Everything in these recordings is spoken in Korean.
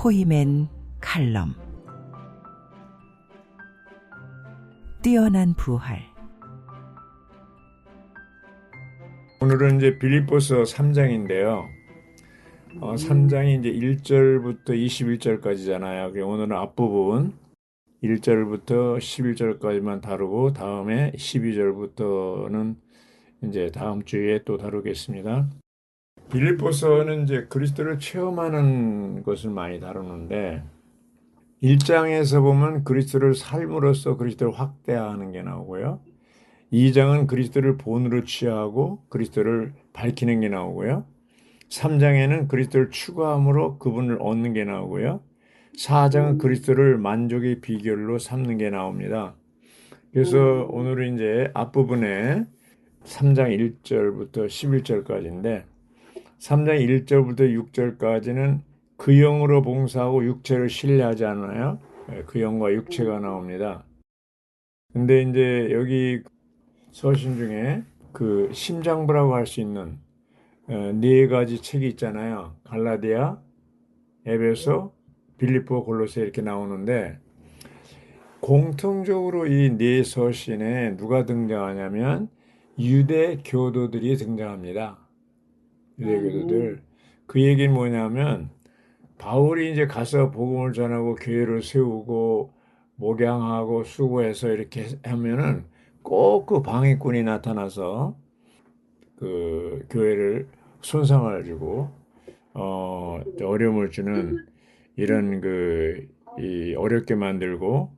포이맨 칼럼. 뛰어난 부활. 오늘은 이제 빌립보서 3장인데요. 3장이 이제 1절부터 21절까지잖아요. 오늘은 앞부분 1절부터 11절까지만 다루고 다음에 12절부터는 이제 다음 주에 또 다루겠습니다. 빌립보서는 이제 그리스도를 체험하는 것을 많이 다루는데 1장에서 보면 그리스도를 삶으로써 그리스도를 확대하는 게 나오고요. 2장은 그리스도를 본으로 취하고 그리스도를 밝히는 게 나오고요. 3장에는 그리스도를 추구함으로 그분을 얻는 게 나오고요. 4장은 그리스도를 만족의 비결로 삼는 게 나옵니다. 그래서 오늘은 이제 앞부분에 3장 1절부터 11절까지인데 3장 1절부터 6절까지는 그 영으로 봉사하고 육체를 신뢰하지 않아요. 그 영과 육체가 나옵니다. 근데 이제 여기 서신 중에 그 심장부라고 할 수 있는 네 가지 책이 있잖아요. 갈라디아, 에베소, 빌립보, 골로새 이렇게 나오는데 공통적으로 이 네 서신에 누가 등장하냐면 유대 교도들이 등장합니다. 유대 교도들. 그 얘기는 뭐냐면 바울이 이제 가서 복음을 전하고 교회를 세우고 목양하고 수고해서 이렇게 하면은 꼭 그 방해꾼이 나타나서 그 교회를 손상을 주고 어려움을 주는 이런 이 어렵게 만들고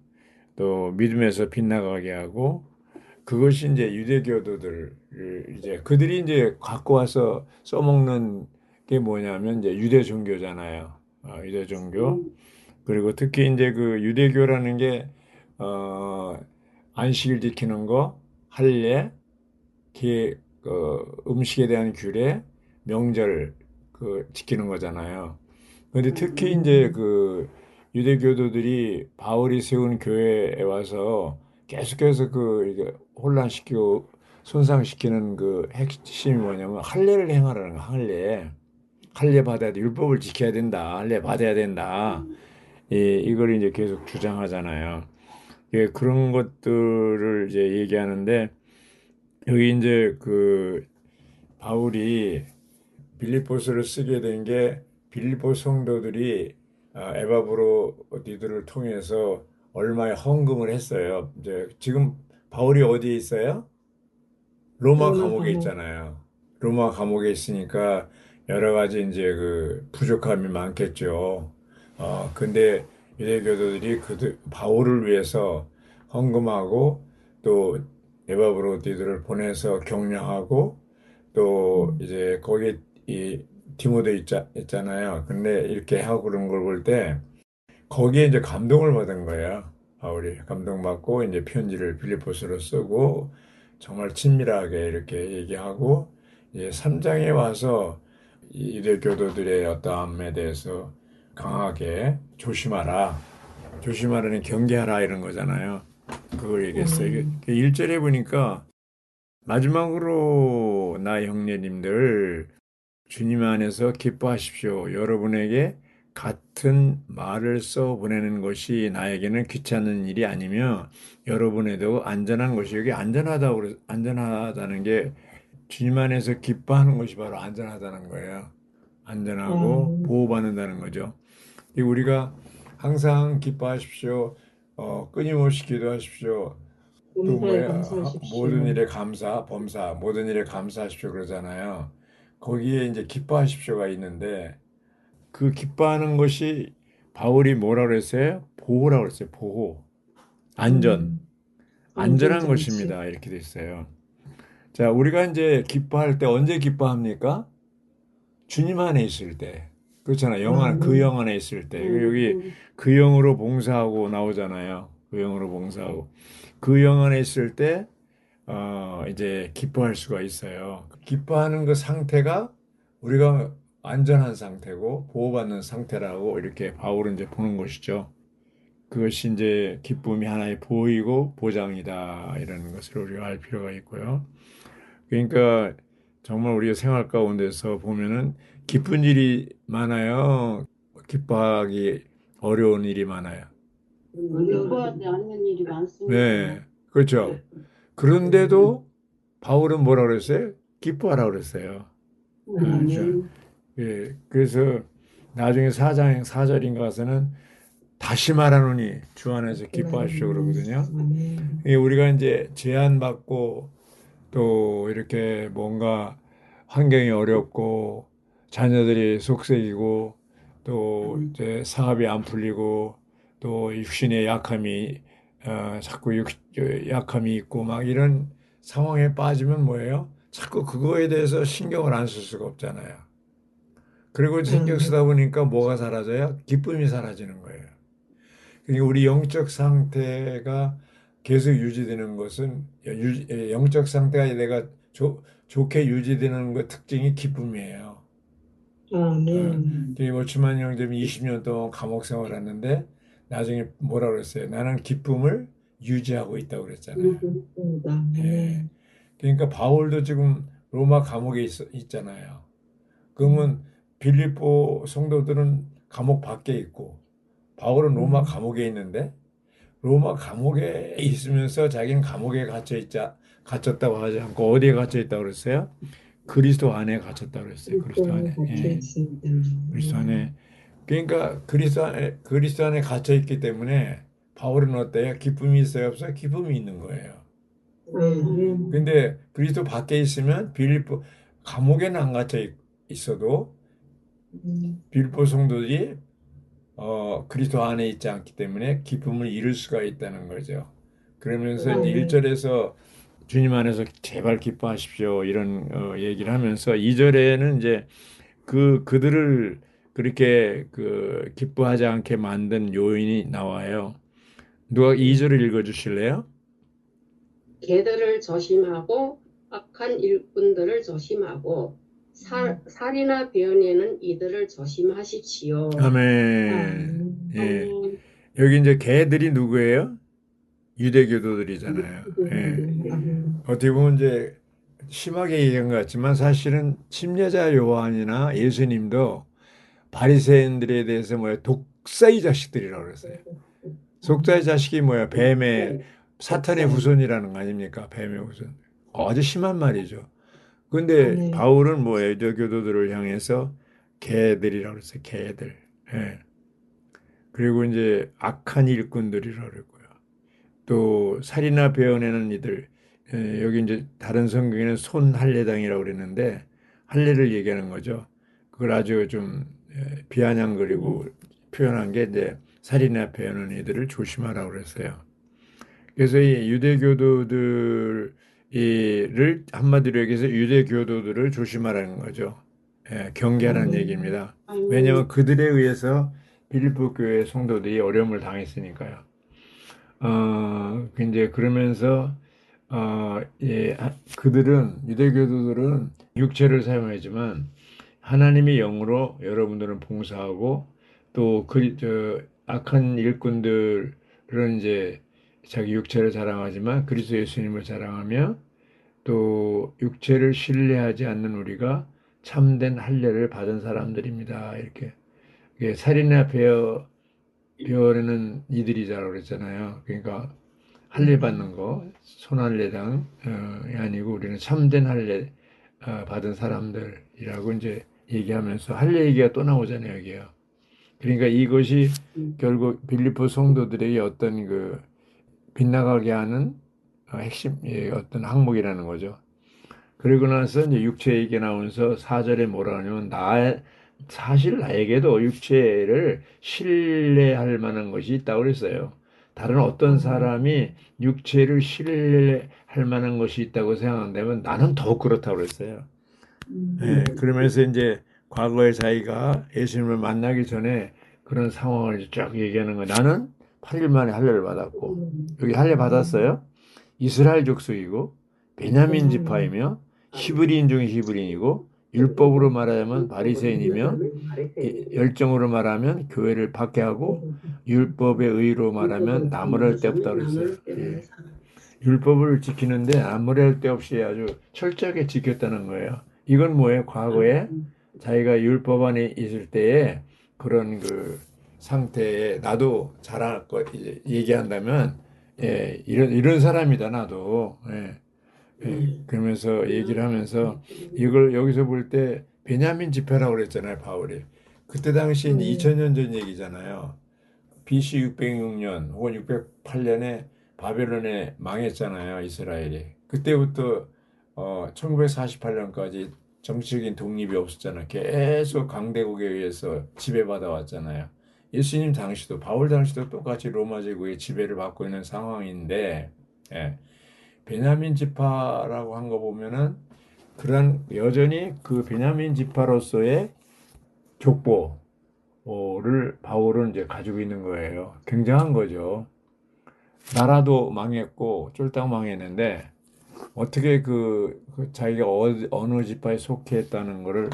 또 믿음에서 빗나가게 하고 그것이 이제 유대교도들 이제 그들이 이제 갖고 와서 써먹는 게 뭐냐면 이제 유대 종교잖아요. 유대 종교. 그리고 특히 이제 그 유대교라는 게 어, 안식일 지키는 거, 할례, 음식에 대한 규례, 명절 지키는 거잖아요. 그런데 특히 이제 그 유대교도들이 바울이 세운 교회에 와서 계속해서 이게 혼란시키고 손상시키는 그 핵심이 뭐냐면 할례를 행하라는 거, 할례. 할례 받아야 돼. 율법을 지켜야 된다. 할례 받아야 된다. 이걸 이제 계속 주장하잖아요. 예, 그런 것들을 이제 얘기하는데 여기 이제 그 바울이 빌립보서를 쓰게 된 게 빌립보 성도들이 에바브로디들을 통해서 얼마의 헌금을 했어요. 이제 지금 바울이 어디에 있어요? 로마 로마 감옥에 감옥. 있잖아요. 로마 감옥에 있으니까 여러 가지 이제 그 부족함이 많겠죠. 근데 유대교도들이 바울을 위해서 헌금하고 또 에바브로디들을 보내서 격려하고 또 이제 거기 이 디모데 있잖아요. 근데 이렇게 하고 그런 걸 볼 때 거기에 이제 감동을 받은 거예요. 바울이 감동받고 이제 편지를 빌립보서로 쓰고 정말 친밀하게 이렇게 얘기하고 이제 3장에 와서 이 유대교도들의 어떠함에 대해서 강하게 조심하라. 조심하라는 경계하라 이런 거잖아요. 그걸 얘기했어요. 1절에 보니까 마지막으로 나 형제님들 주님 안에서 기뻐하십시오. 여러분에게 같은 말을 써 보내는 것이 나에게는 귀찮은 일이 아니며 여러분에도 안전한 것이 여기 안전하다는 게 주님 안에서 기뻐하는 것이 바로 안전하다는 거예요. 안전하고 보호받는다는 거죠. 우리가 항상 기뻐하십시오. 끊임없이 기도하십시오. 또 범사에 뭐야? 모든 감사하십시오. 일에 감사, 범사, 모든 일에 감사하십시오 그러잖아요. 거기에 이제 기뻐하십시오가 있는데 그 기뻐하는 것이 바울이 뭐라 그랬어요? 보호라고 그랬어요. 보호. 안전. 음, 안전한 안전장치. 것입니다. 이렇게 돼 있어요. 자, 우리가 이제 기뻐할 때 언제 기뻐합니까? 주님 안에 있을 때. 그렇잖아요. 그 영 안에 있을 때. 여기 음, 그 영으로 봉사하고 나오잖아요. 그 영으로 봉사하고. 그 영 안에 있을 때 이제 기뻐할 수가 있어요. 기뻐하는 그 상태가 우리가 안전한 상태고 보호받는 상태라고 이렇게 바울은 이제 보는 것이죠. 그것이 이제 기쁨이 하나의 보이고 보장이다 이라는 것을 우리가 알 필요가 있고요. 그러니까 정말 우리가 생활 가운데서 보면은 기쁜 일이 많아요. 기뻐하기 어려운 일이 많아요. 기뻐하지 않는 일이 많습니다. 네, 그렇죠. 그런데도 바울은 뭐라 그랬어요? 기뻐하라 그랬어요. 그렇죠. 예, 그래서 나중에 4장 4절인가 가서는 다시 말하노니 주 안에서 기뻐하십시오 그러거든요. 예, 우리가 이제 제한받고 또 이렇게 뭔가 환경이 어렵고 자녀들이 속썩이고 또 이제 사업이 안 풀리고 또 육신의 약함이 자꾸 약함이 있고 막 이런 상황에 빠지면 뭐예요? 자꾸 그거에 대해서 신경을 안 쓸 수가 없잖아요. 그리고 신경 쓰다 보니까 뭐가 사라져요? 기쁨이 사라지는 거예요. 그러니까 우리 영적 상태가 계속 유지되는 것은 영적 상태가 내가 좋게 유지되는 것 특징이 기쁨이에요. 워치만 형제는 20년 동안 감옥 생활을 했는데 나중에 뭐라 그랬어요? 나는 기쁨을 유지하고 있다고 그랬잖아요. 예. 그러니까 바울도 지금 로마 감옥에 있잖아요. 그러면 빌립보 성도들은 감옥 밖에 있고 바울은 로마 감옥에 있는데 로마 감옥에 있으면서 자기는 감옥에 갇혔다고 하지 않고 어디에 갇혀 있다고 그랬어요? 그리스도 안에 갇혔다고 그랬어요. 그리스도 안에. 예. 그리스도 안에. 그러니까 그리스도 안에 갇혀 있기 때문에 바울은 어때요? 기쁨이 있어요, 없어요? 기쁨이 있는 거예요. 근데 그리스도 밖에 있으면 빌립보 감옥에는 안 갇혀 있어도 빌립보 성도들이 그리스도 안에 있지 않기 때문에 기쁨을 잃을 수가 있다는 거죠. 그러면서 이제 1절에서 주님 안에서 제발 기뻐하십시오 이런 얘기를 하면서 2절에는 이제 그들을 그렇게 기뻐하지 않게 만든 요인이 나와요. 누가 2절을 읽어 주실래요? 개들을 조심하고 악한 일꾼들을 조심하고 살이나 배은에는 이들을 조심하십시오. 아멘. 예. 여기 이제 개들이 누구예요? 유대교도들이잖아요. 예. 어떻게 보면 이제 심하게 얘기한 것 같지만 사실은 침례자 요한이나 예수님도 바리새인들에 대해서 뭐야 독사의 자식들이라고 그랬어요. 독사의 자식이 뭐야 뱀의 사탄의 후손이라는 거 아닙니까? 뱀의 후손. 아주 심한 말이죠. 근데 바울은 뭐 유대교도들을 향해서 개들이라고 그랬어요. 개들. 예. 그리고 이제 악한 일꾼들이라고 그랬고요. 또 살이나 베어내는 이들. 여기 이제 다른 성경에는 손할례당이라고 그랬는데 할례를 얘기하는 거죠. 그걸 아주 좀 비아냥거리고 표현한 게 이제 살이나 베어내는 이들을 조심하라고 그랬어요. 그래서 이 유대교도들을 한마디로 얘기해서 유대교도들을 조심하라는 거죠. 경계하라는 얘기입니다. 왜냐하면 그들에 의해서 빌립보 교회 성도들이 어려움을 당했으니까요. 이제 그러면서 그들은 유대교도들은 육체를 사용하지만 하나님의 영으로 여러분들은 봉사하고 또 악한 일꾼들은 이제 자기 육체를 자랑하지만 그리스도 예수님을 자랑하며 또 육체를 신뢰하지 않는 우리가 참된 할례를 받은 사람들입니다. 이렇게 살인이나 베어는 이들이자라고 그랬잖아요. 그러니까 할례 받는 거 손할례당이 아니고 우리는 참된 할례 받은 사람들이라고 이제 얘기하면서 할례 얘기가 또 나오잖아요, 여기요. 그러니까 이것이 결국 빌립보 성도들에게 어떤 빗나가게 하는 핵심 어떤 항목이라는 거죠. 그리고 나서 이제 육체 얘기 나오면서 4절에 뭐라 하냐면 사실 나에게도 육체를 신뢰할 만한 것이 있다고 그랬어요. 다른 어떤 사람이 육체를 신뢰할 만한 것이 있다고 생각한다면 나는 더욱 그렇다고 그랬어요. 네, 그러면서 이제 과거에 자기가 예수님을 만나기 전에 그런 상황을 쫙 얘기하는 거예요. 나는 8일 만에 할례를 받았고 여기 할례 받았어요. 이스라엘 족속이고 베냐민 지파이며 히브리인 중에 히브리인이고 율법으로 말하자면 바리새인이며 열정으로 말하면 교회를 박해하고 율법의 의로 말하면 나무랄 데 없다고 그랬어요. 예. 율법을 지키는데 나무랄 데 없이 아주 철저하게 지켰다는 거예요. 이건 뭐예요? 과거에 자기가 율법 안에 있을 때에 그런 그 상태에 나도 잘할 거 얘기한다면 이런 사람이다 나도. 그러면서 얘기를 하면서 이걸 여기서 볼 때 베냐민 집회라고 그랬잖아요, 바울이. 그때 당시엔 2000년 전 얘기잖아요. BC 606년 혹은 608년에 바벨론에 망했잖아요, 이스라엘이. 그때부터 1948년까지 정치적인 독립이 없었잖아요. 계속 강대국에 의해서 지배받아 왔잖아요. 예수님 당시도 바울 당시도 똑같이 로마 제국의 지배를 받고 있는 상황인데 베냐민 지파라고 한 거 보면은 그런 여전히 그 베냐민 지파로서의 족보를 바울은 이제 가지고 있는 거예요. 굉장한 거죠. 나라도 망했고 쫄딱 망했는데 어떻게 자기가 어느 지파에 속했다는 거를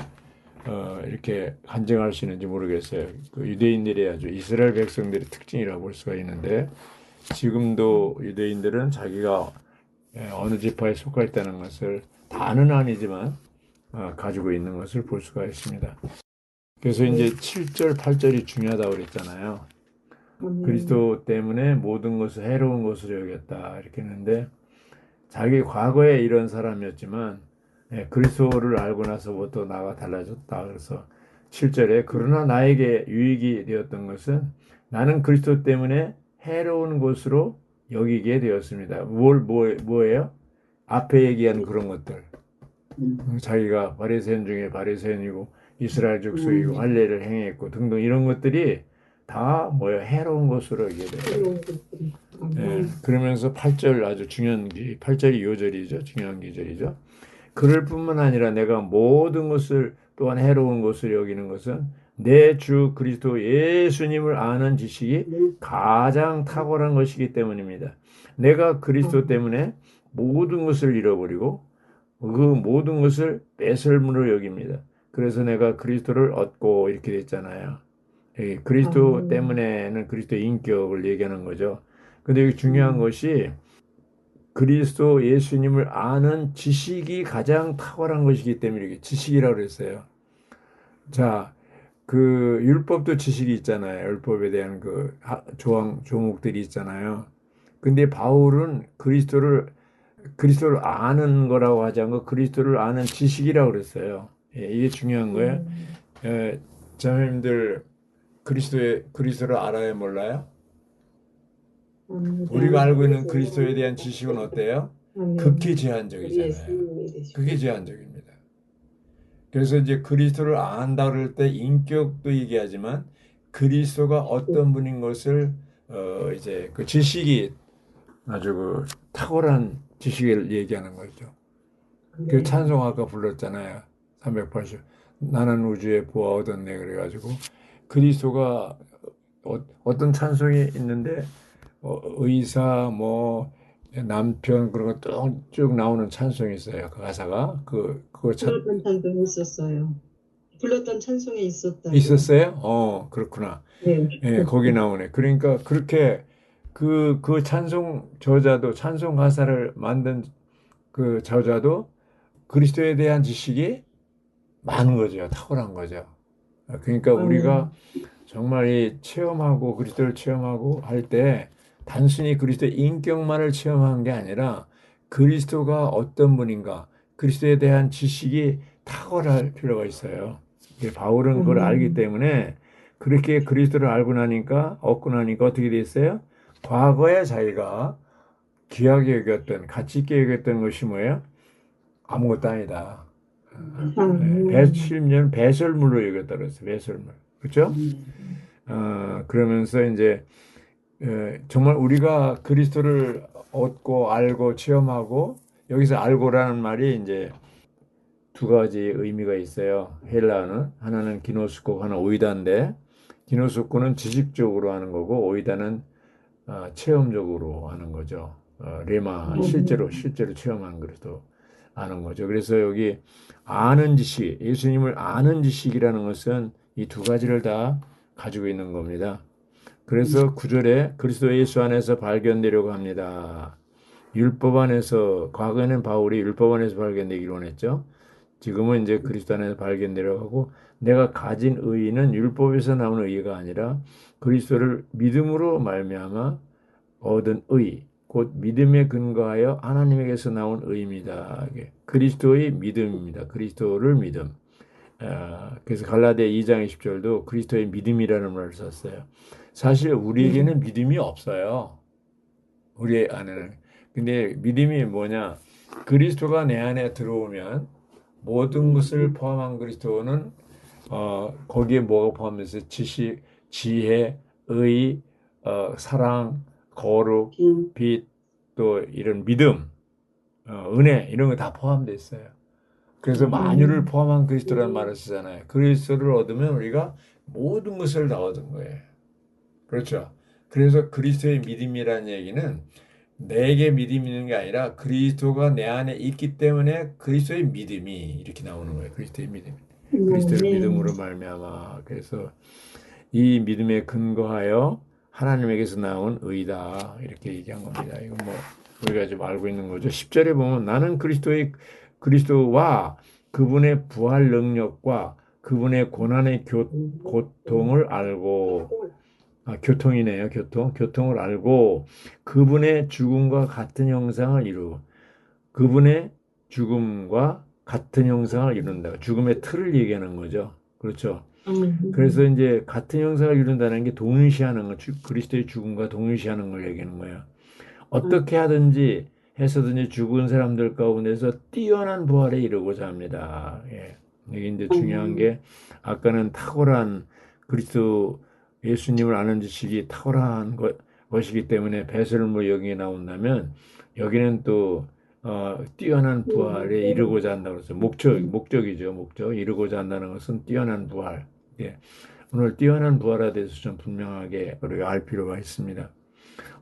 이렇게 간증할 수 있는지 모르겠어요. 그 유대인들이 아주 이스라엘 백성들의 특징이라고 볼 수가 있는데 지금도 유대인들은 자기가 어느 지파에 속했다는 것을 다는 아니지만 가지고 있는 것을 볼 수가 있습니다. 그래서 이제 7절, 8절이 중요하다고 그랬잖아요. 그리스도 때문에 모든 것을 해로운 것으로 여겼다 이렇게 했는데 자기 과거에 이런 사람이었지만 그리스도를 알고 나서부터 나가 달라졌다. 그래서 7절에 그러나 나에게 유익이 되었던 것은 나는 그리스도 때문에 해로운 것으로 여기게 되었습니다. 뭐예요? 앞에 얘기한 그런 것들. 자기가 바리새인 중에 바리새인이고 이스라엘 족속이고 할례를 행했고 등등 이런 것들이 다 해로운 것으로 여기게 돼요. 그러면서 8절 아주 중요한 8절이 요절이죠. 중요한 기절이죠. 그럴 뿐만 아니라 내가 모든 것을 또한 해로운 것을 여기는 것은 내 주 그리스도 예수님을 아는 지식이 가장 탁월한 것이기 때문입니다. 내가 그리스도 때문에 모든 것을 잃어버리고 그 모든 것을 뺏을물로 여깁니다. 그래서 내가 그리스도를 얻고 이렇게 됐잖아요. 그리스도 때문에는 그리스도의 인격을 얘기하는 거죠. 근데 여기 중요한 것이 그리스도 예수님을 아는 지식이 가장 탁월한 것이기 때문에 이렇게 지식이라고 그랬어요. 자, 그 율법도 지식이 있잖아요. 율법에 대한 그 조목들이 있잖아요. 근데 바울은 그리스도를 아는 거라고 하지 않고 그리스도를 아는 지식이라고 그랬어요. 이게 중요한 거예요. 자매님들 그리스도를 알아요, 몰라요? 우리가 알고 있는 그리스도에 대한 지식은 어때요? 극히 제한적이잖아요. 극히 제한적입니다. 그래서 이제 그리스도를 안다 그럴 때 인격도 얘기하지만 그리스도가 어떤 분인 것을 이제 그 지식이 아주 그 탁월한 지식을 얘기하는 거죠. 그 찬송 아까 불렀잖아요. 380. 나는 우주의 보아 얻었네 그래가지고 그리스도가 어떤 찬송이 있는데 의사 남편 그런 거 쭉 나오는 찬송이 있어요. 그 가사가 불렀던 찬송이 있었어요. 불렀던 찬송에 있었다. 있었어요? 그렇구나. 네. 거기 나오네. 그러니까 그렇게 그 찬송 저자도 찬송 가사를 만든 그 저자도 그리스도에 대한 지식이 많은 거죠. 탁월한 거죠. 그러니까 우리가 정말 이 체험하고 그리스도를 체험하고 할 때 단순히 그리스도의 인격만을 체험한 게 아니라 그리스도가 어떤 분인가 그리스도에 대한 지식이 탁월할 필요가 있어요. 바울은 그걸 알기 때문에 그렇게 그리스도를 알고 나니까 얻고 나니까 어떻게 됐어요? 과거에 자기가 귀하게 여겼던 가치 있게 여겼던 것이 뭐예요? 아무것도 아니다. 배실면 배설물로 여겼다 그랬어요. 배설물. 그렇죠? 그러면서 이제 정말 우리가 그리스도를 얻고 알고 체험하고 여기서 알고라는 말이 이제 두 가지 의미가 있어요. 헬라어는 하나는 기노스코 하나 오이다인데 기노스코는 지식적으로 하는 거고 오이다는 체험적으로 하는 거죠. 레마 실제로 체험한 그리스도 아는 거죠. 그래서 여기 아는 지식, 예수님을 아는 지식이라는 것은 이 두 가지를 다 가지고 있는 겁니다. 그래서 9절에 그리스도 예수 안에서 발견되려고 합니다. 율법 안에서 과거에는 바울이 율법 안에서 발견되기로 원했죠. 지금은 이제 그리스도 안에서 발견되려 하고 내가 가진 의의는 율법에서 나오는 의의가 아니라 그리스도를 믿음으로 말미암아 얻은 의, 곧 믿음에 근거하여 하나님에게서 나온 의입니다. 그리스도의 믿음입니다. 그리스도를 믿음. 그래서 갈라디아 2장 20절도 그리스도의 믿음이라는 말을 썼어요. 사실 우리에게는 믿음이 없어요. 우리 안에는. 근데 믿음이 뭐냐? 그리스도가 내 안에 들어오면 모든 것을 포함한 그리스도는 거기에 뭐가 포함돼서 지식, 지혜, 의, 사랑, 거룩, 빛, 또 이런 믿음, 은혜 이런 거 다 포함되어 있어요. 그래서 만유를 포함한 그리스도라는 말을 쓰잖아요. 그리스도를 얻으면 우리가 모든 것을 다 얻은 거예요. 그렇죠. 그래서 그리스도의 믿음이라는 얘기는 내게 믿음이 있는 게 아니라 그리스도가 내 안에 있기 때문에 그리스도의 믿음이 이렇게 나오는 거예요. 그리스도의 믿음. 그리스도의 믿음으로 말미암아. 그래서 이 믿음에 근거하여 하나님에게서 나온 의다. 이렇게 얘기한 겁니다. 이건 뭐 우리가 좀 알고 있는 거죠. 10절에 보면 나는 그리스도와 그분의 부활 능력과 그분의 고난의 고통을 알고 교통이네요. 교통을 알고 그분의 죽음과 같은 형상을 그분의 죽음과 같은 형상을 이룬다. 죽음의 틀을 얘기하는 거죠. 그렇죠. 그래서 이제 같은 형상을 이룬다는 게 동일시하는 거, 그리스도의 죽음과 동일시하는 걸 얘기하는 거예요. 어떻게 하든지 해서든지 죽은 사람들 가운데서 뛰어난 부활에 이르고자 합니다. 예. 이게 이제 중요한 게 아까는 탁월한 그리스도 예수님을 아는 지식이 탁월한 것이기 때문에 배설물 여기에 나온다면 여기는 또 뛰어난 부활에 이르고자 한다고 해서 목적이죠. 목적. 이르고자 한다는 것은 뛰어난 부활. 예. 오늘 뛰어난 부활에 대해서 좀 분명하게 우리가 알 필요가 있습니다.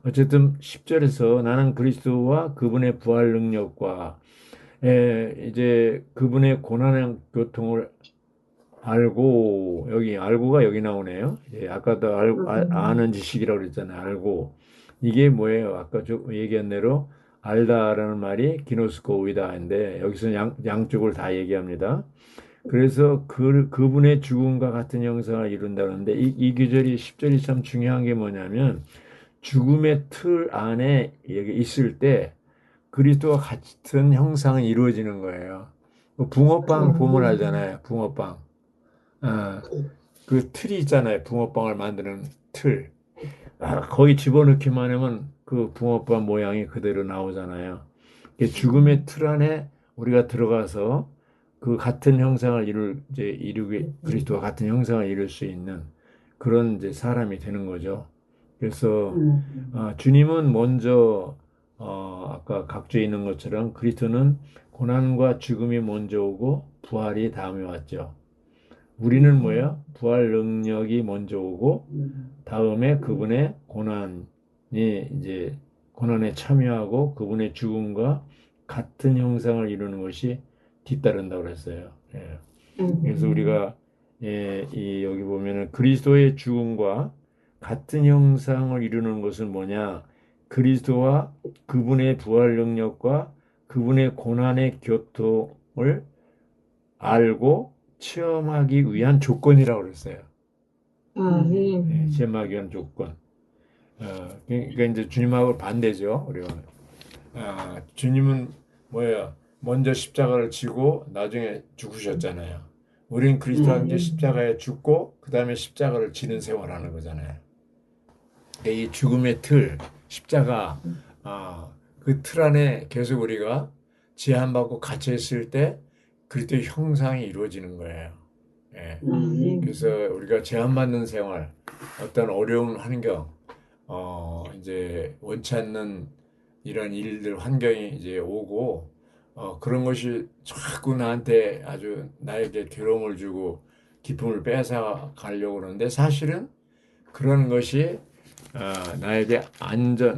어쨌든 10절에서 나는 그리스도와 그분의 부활 능력과 이제 그분의 고난의 고통을 알고 알고가 여기 나오네요. 아까도 아는 지식이라고 그랬잖아요. 알고 이게 뭐예요? 아까 얘기한 대로 알다라는 말이 기노스코이다인데 여기서 양쪽을 다 얘기합니다. 그래서 그분의 죽음과 같은 형상을 이룬다는데 이 구절이 10절이 참 중요한 게 뭐냐면 죽음의 틀 안에 여기 있을 때 그리스도와 같은 형상이 이루어지는 거예요. 붕어빵 보면 알잖아요. 붕어빵. 그 틀이 있잖아요. 붕어빵을 만드는 틀. 거기 집어넣기만 하면 그 붕어빵 모양이 그대로 나오잖아요. 죽음의 틀 안에 우리가 들어가서 그 같은 형상을 이루게 그리스도와 같은 형상을 이룰 수 있는 그런 이제 사람이 되는 거죠. 그래서 주님은 먼저 아까 각주에 있는 것처럼 그리스도는 고난과 죽음이 먼저 오고 부활이 다음에 왔죠. 우리는 뭐야? 부활 능력이 먼저 오고 다음에 그분의 고난에 참여하고 그분의 죽음과 같은 형상을 이루는 것이 뒤따른다고 그랬어요. 예. 그래서 우리가 여기 보면은 그리스도의 죽음과 같은 형상을 이루는 것은 뭐냐? 그리스도와 그분의 부활 능력과 그분의 고난의 교통을 알고 체험하기 위한 조건이라고 그랬어요. 체험하기 위한 조건. 그러니까 이제 주님하고 반대죠. 우리가 주님은 뭐예요? 먼저 십자가를 지고 나중에 죽으셨잖아요. 우리는 그리스도와 함께 십자가에 죽고 그 다음에 십자가를 지는 생활하는 거잖아요. 이 죽음의 틀, 십자가, 그 틀 안에 계속 우리가 제한받고 갇혀 있을 때 그리스도의 형상이 이루어지는 거예요. 예. 그래서 우리가 제한받는 생활, 어떤 어려운 환경, 이제 원치 않는 이런 일들, 환경이 이제 오고, 그런 것이 자꾸 나한테 나에게 괴로움을 주고 기쁨을 뺏어 가려고 그러는데 사실은 그런 것이 나에게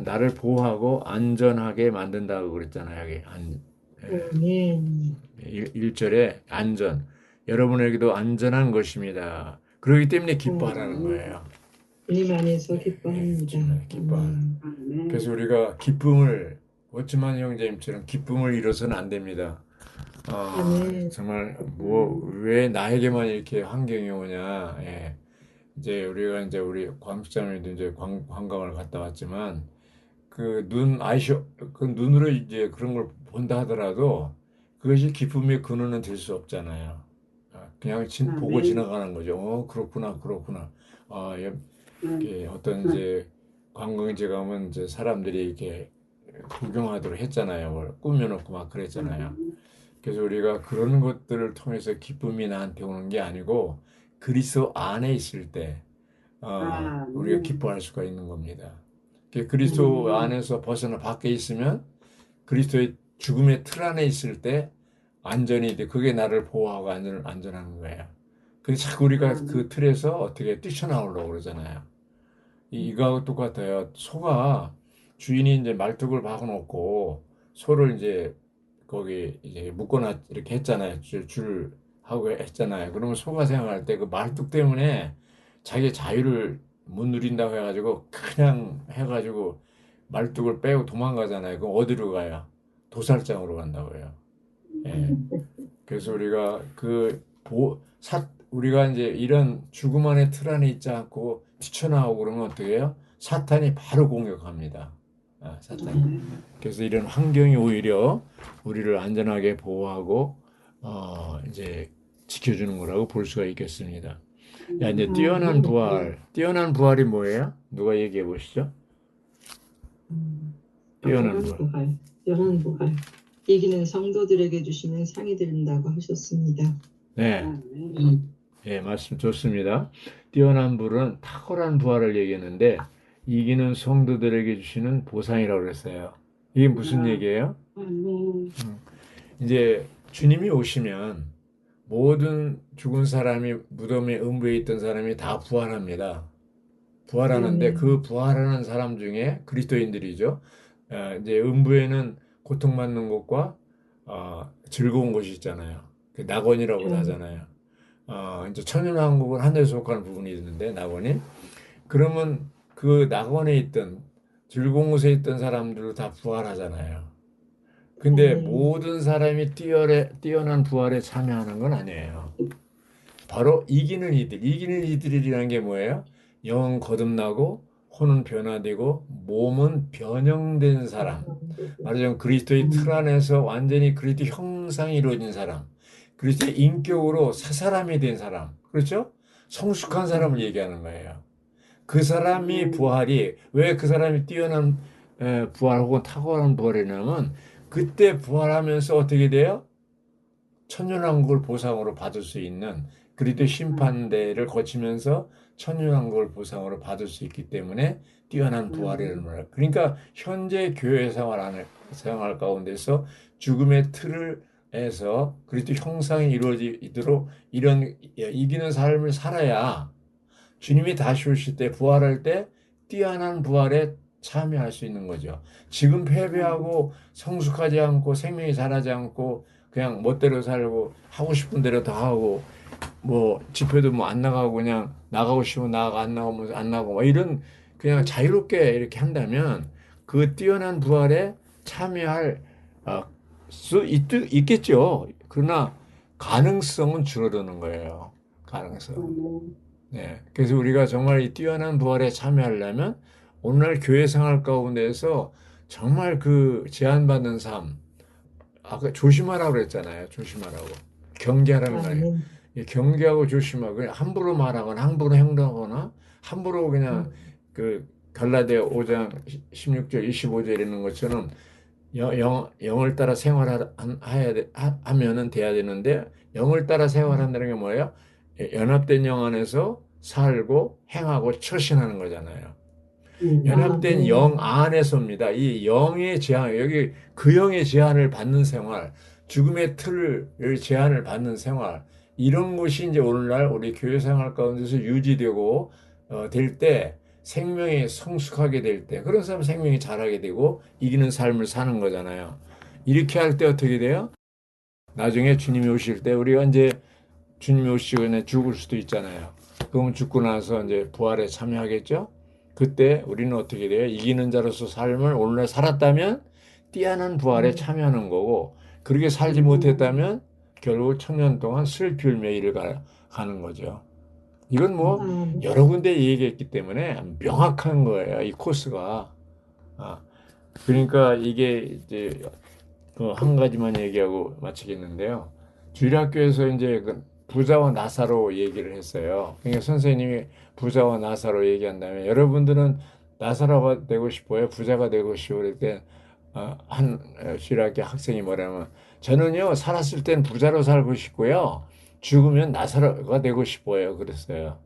나를 보호하고 안전하게 만든다고 그랬잖아요. 여기 1절에 안전. 여러분에게도 안전한 것입니다. 그렇기 때문에 기뻐하라는 거예요. 주님 안에서 기뻐합니다. 그래서 우리가 기쁨을 오츠만 형제님처럼 기쁨을 잃어서는 안 됩니다. 아멘. 정말 뭐 왜 나에게만 이렇게 환경이 오냐. 예. 이제 우리가 이제 우리 광수장님도 이제 관광을 갔다 왔지만 그 눈으로 이제 그런 걸 본다 하더라도 그것이 기쁨의 근원은 될 수 없잖아요. 그냥 보고 지나가는 거죠. 그렇구나, 그렇구나. 이게 어떤 이제 관광지 가면 이제 사람들이 이렇게 구경하도록 했잖아요. 뭘 꾸며놓고 막 그랬잖아요. 그래서 우리가 그런 것들을 통해서 기쁨이 나한테 오는 게 아니고 그리스도 안에 있을 때 우리가 기뻐할 수가 있는 겁니다. 그리스도 안에서 벗어나 밖에 있으면 그리스도의 죽음의 틀 안에 있을 때 안전이 돼. 그게 나를 보호하고 안전한 거예요. 그래서 자꾸 우리가 그 틀에서 어떻게 뛰쳐나오려고 그러잖아요. 이거하고 똑같아요. 소가 주인이 이제 말뚝을 박아놓고 소를 이제 거기 이제 묶어놨 이렇게 했잖아요. 줄 하고 했잖아요. 그러면 소가 생각할 때 그 말뚝 때문에 자기 자유를 못 누린다고 해가지고 그냥 해가지고 말뚝을 빼고 도망가잖아요. 그럼 어디로 가요? 도살장으로 간다고 해요. 예. 그래서 우리가 우리가 이제 이런 죽음 안의 틀 안에 있지 않고 뛰쳐나오고 그러면 어떻게 해요? 사탄이 바로 공격합니다. 사탄이. 그래서 이런 환경이 오히려 우리를 안전하게 보호하고 이제 지켜주는 거라고 볼 수가 있겠습니다. 야, 이제 뛰어난 부활. 뛰어난 부활이 뭐예요? 누가 얘기해 보시죠? 뛰어난 부활. 뛰어난 부활. 이기는 성도들에게 주시는 상이 된다고 하셨습니다. 네. 네, 말씀 좋습니다. 뛰어난 부활은 탁월한 부활을 얘기했는데 이기는 성도들에게 주시는 보상이라고 그랬어요. 이게 무슨 얘기예요? 이제 주님이 오시면 모든 죽은 사람이 무덤에 음부에 있던 사람이 다 부활합니다. 부활하는데 그 부활하는 사람 중에 그리스도인들이죠. 이제 음부에는 고통받는 곳과 즐거운 곳이 있잖아요. 그 낙원이라고 하잖아요. 이제 천연왕국은 하늘에 속하는 부분이 있는데 낙원이 그러면 그 낙원에 있던 즐거운 곳에 있던 사람들도 다 부활하잖아요. 근데 모든 사람이 뛰어난 부활에 참여하는 건 아니에요. 바로 이기는 이들이라는 게 뭐예요? 영은 거듭나고 혼은 변화되고 몸은 변형된 사람. 말하자면 그리스도의 틀 안에서 완전히 그리스도 형상이 이루어진 사람. 그리스도의 인격으로 새 사람이 된 사람. 그렇죠? 성숙한 사람을 얘기하는 거예요. 그 사람이 부활이 왜 그 사람이 뛰어난 부활 혹은 탁월한 부활이냐면 그때 부활하면서 어떻게 돼요? 천년왕국을 보상으로 받을 수 있는 그리스도 심판대를 거치면서 천년왕국을 보상으로 받을 수 있기 때문에 뛰어난 부활이라는 말이에요. 그러니까 현재 교회 생활 가운데서 죽음의 틀에서 그리스도 형상이 이루어지도록 이런 이기는 삶을 살아야 주님이 다시 오실 때 부활할 때 뛰어난 부활에 참여할 수 있는 거죠. 지금 패배하고 성숙하지 않고 생명이 자라지 않고 그냥 멋대로 살고 하고 싶은 대로 다 하고 뭐 집회도 뭐 안 나가고 그냥 나가고 싶으면 나가 안 나가면 안 나가고 뭐 이런 그냥 자유롭게 이렇게 한다면 그 뛰어난 부활에 참여할 수 있겠죠. 그러나 가능성은 줄어드는 거예요. 가능성. 네. 그래서 우리가 정말 이 뛰어난 부활에 참여하려면 오늘날 교회 생활 가운데서 정말 그 제한받는 삶, 아까 조심하라고 그랬잖아요. 조심하라고. 경계하라는 말이에요. 경계하고 조심하고 그냥 함부로 말하거나 함부로 행동하거나 함부로 그냥 그 갈라디아 5장 16절 25절 이러는 것처럼 영을 따라 하면은 돼야 되는데 영을 따라 생활한다는 게 뭐예요? 연합된 영 안에서 살고 행하고 처신하는 거잖아요. 연합된 영 안에서입니다. 이 영의 제한, 여기 그 영의 제한을 받는 생활, 죽음의 틀을 제한을 받는 생활, 이런 것이 이제 오늘날 우리 교회 생활 가운데서 유지되고 될 때, 생명이 성숙하게 될 때, 그런 사람 생명이 자라게 되고 이기는 삶을 사는 거잖아요. 이렇게 할 때 어떻게 돼요? 나중에 주님이 오실 때 우리가 이제 주님이 오시고 그냥 죽을 수도 있잖아요. 그러면 죽고 나서 이제 부활에 참여하겠죠? 그때 우리는 어떻게 돼요? 이기는 자로서 삶을 오늘날 살았다면 뛰어난 부활에 참여하는 거고 그렇게 살지 못했다면 결국 천년 동안 슬피 울며 이를 가는 거죠. 이건 뭐 네. 여러 군데 얘기했기 때문에 명확한 거예요. 이 코스가. 아, 그러니까 이게 이제 그 한 가지만 얘기하고 마치겠는데요. 주일학교에서 이제 그 부자와 나사로 얘기를 했어요. 그러니까 선생님이 부자와 나사로 얘기한다면 여러분들은 나사로가 되고 싶어요? 부자가 되고 싶어요? 그럴 때 한 주일학교 학생이 뭐라면 저는요 살았을 땐 부자로 살고 싶고요. 죽으면 나사로가 되고 싶어요. 그랬어요.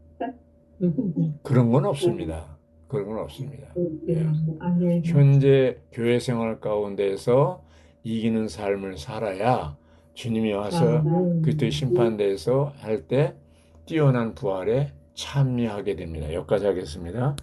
그런 건 없습니다. 그런 건 없습니다. 예. 아멘. 현재 교회 생활 가운데서 이기는 삶을 살아야 주님이 와서 그때 심판대에서 할 때 뛰어난 부활에 참여하게 됩니다. 여기까지 하겠습니다.